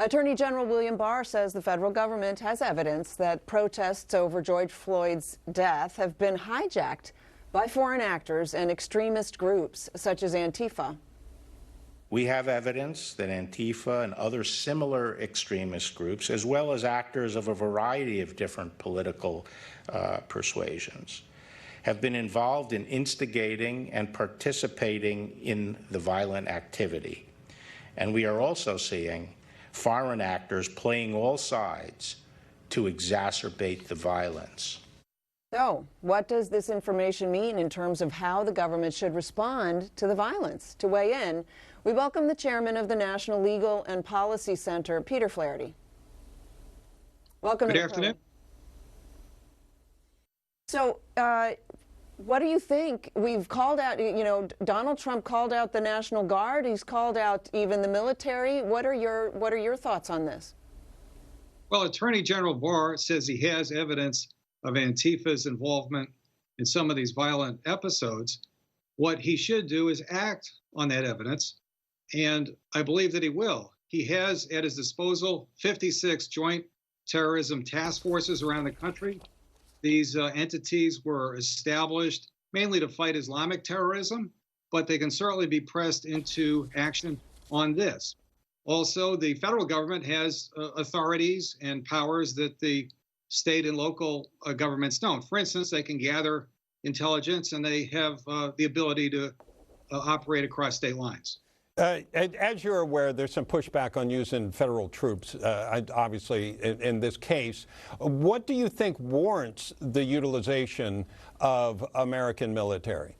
Attorney General William Barr says the federal government has evidence that protests over George Floyd's death have been hijacked by foreign actors and extremist groups such as Antifa. We have evidence that Antifa and other similar extremist groups, as well as actors of a variety of different political persuasions, have been involved in instigating and participating in the violent activity. And we are also seeing foreign actors playing all sides to exacerbate the violence. So, what does this information mean in terms of how the government should respond to the violence? To weigh in, we welcome the chairman of the National Legal and Policy Center, Peter Flaherty. Welcome. Good afternoon. So, what do you think? We've called out, Donald Trump called out the National Guard. He's called out even the military. What are your thoughts on this? Well, Attorney General Barr says he has evidence of Antifa's involvement in some of these violent episodes. What he should do is act on that evidence, and I believe that he will. He has at his disposal 56 joint terrorism task forces around the country. These entities were established mainly to fight Islamic terrorism, but they can certainly be pressed into action on this. Also, the federal government has authorities and powers that the state and local governments don't. For instance, they can gather intelligence and they have the ability to operate across state lines. As you're aware, there's some pushback on using federal troops, obviously, in this case. What do you think warrants the utilization of American military?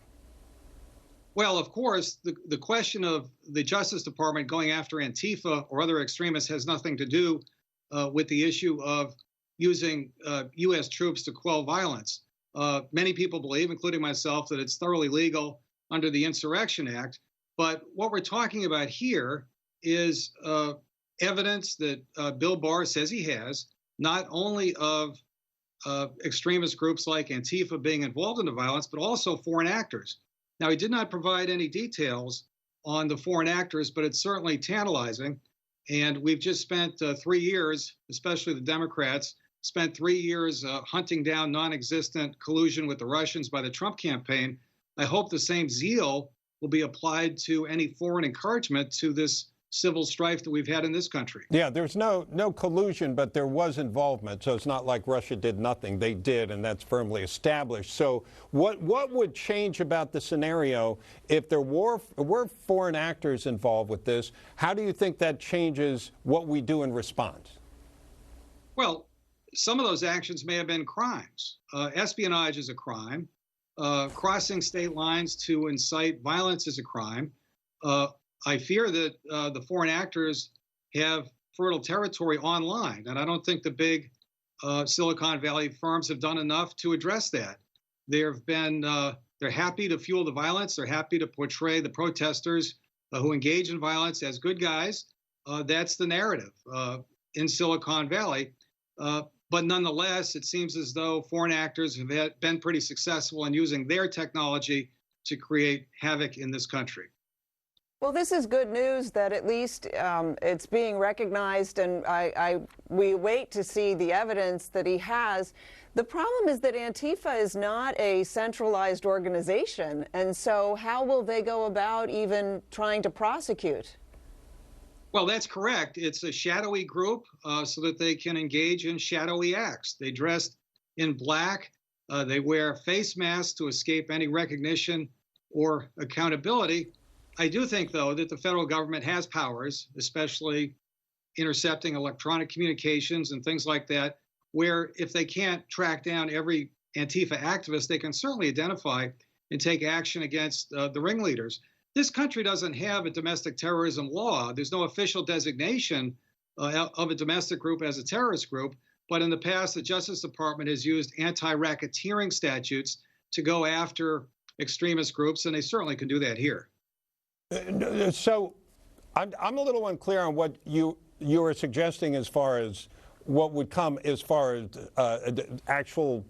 Well, of course, the question of the Justice Department going after Antifa or other extremists has nothing to do with the issue of using U.S. troops to quell violence. Many people believe, including myself, that it's thoroughly legal under the Insurrection Act. But what we're talking about here is evidence that Bill Barr says he has, not only of extremist groups like Antifa being involved in the violence, but also foreign actors. Now, he did not provide any details on the foreign actors, but it's certainly tantalizing. And we've just spent 3 years, especially the Democrats, spent 3 years hunting down non-existent collusion with the Russians by the Trump campaign. I hope the same zeal will be applied to any foreign encouragement to this civil strife that we've had in this country. Yeah, there's no collusion, but there was involvement. So it's not like Russia did nothing. They did, and that's firmly established. So what would change about the scenario if there were foreign actors involved with this? How do you think that changes what we do in response? Well, some of those actions may have been crimes. Espionage is a crime. Crossing state lines to incite violence is a crime. I fear that the foreign actors have fertile territory online, and I don't think the big Silicon Valley firms have done enough to address that. They're happy to fuel the violence. They're happy to portray the protesters who engage in violence as good guys. That's the narrative in Silicon Valley. But nonetheless, it seems as though foreign actors have been pretty successful in using their technology to create havoc in this country. Well, this is good news that at least it's being recognized, and we wait to see the evidence that he has. The problem is that Antifa is not a centralized organization, and so how will they go about even trying to prosecute? Well, that's correct. It's a shadowy group so that they can engage in shadowy acts. They dress in black. They wear face masks to escape any recognition or accountability. I do think, though, that the federal government has powers, especially intercepting electronic communications and things like that, where if they can't track down every Antifa activist, they can certainly identify and take action against the ringleaders. This country doesn't have a domestic terrorism law. There's no official designation of a domestic group as a terrorist group. But in the past, the Justice Department has used anti-racketeering statutes to go after extremist groups, and they certainly can do that here. So I'm a little unclear on what you were suggesting as far as what would come as far as actual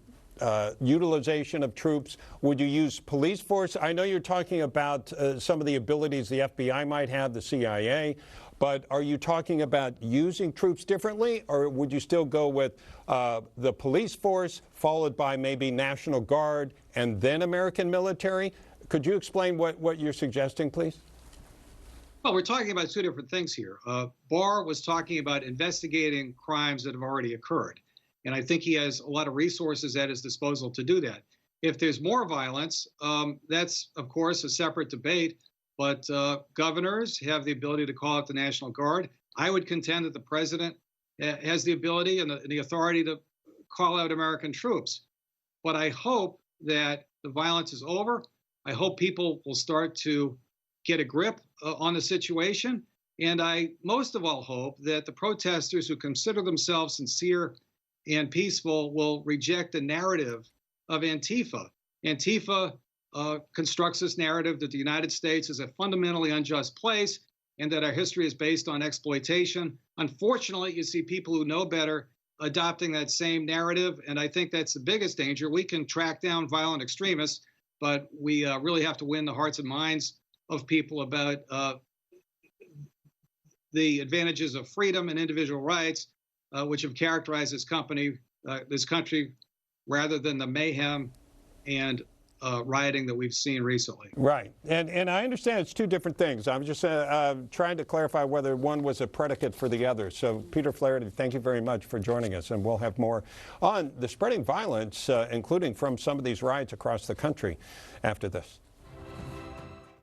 utilization of troops. Would you use police force? I know you're talking about some of the abilities the FBI might have, the CIA. But are you talking about using troops differently, or would you still go with the police force, followed by maybe National Guard, and then American military? Could you explain what you're suggesting, please? Well, we're talking about two different things here. Barr was talking about investigating crimes that have already occurred. And I think he has a lot of resources at his disposal to do that. If there's more violence, that's, of course, a separate debate. But governors have the ability to call out the National Guard. I would contend that the president has the ability and the authority to call out American troops. But I hope that the violence is over. I hope people will start to get a grip on the situation. And I most of all hope that the protesters who consider themselves sincere and peaceful will reject the narrative of Antifa. Antifa constructs this narrative that the United States is a fundamentally unjust place and that our history is based on exploitation. Unfortunately, you see people who know better adopting that same narrative, and I think that's the biggest danger. We can track down violent extremists, but we really have to win the hearts and minds of people about the advantages of freedom and individual rights, which have characterized this country, rather than the mayhem and rioting that we've seen recently. Right. And I understand it's two different things. I'm just trying to clarify whether one was a predicate for the other. So, Peter Flaherty, thank you very much for joining us. And we'll have more on the spreading violence, including from some of these riots across the country after this.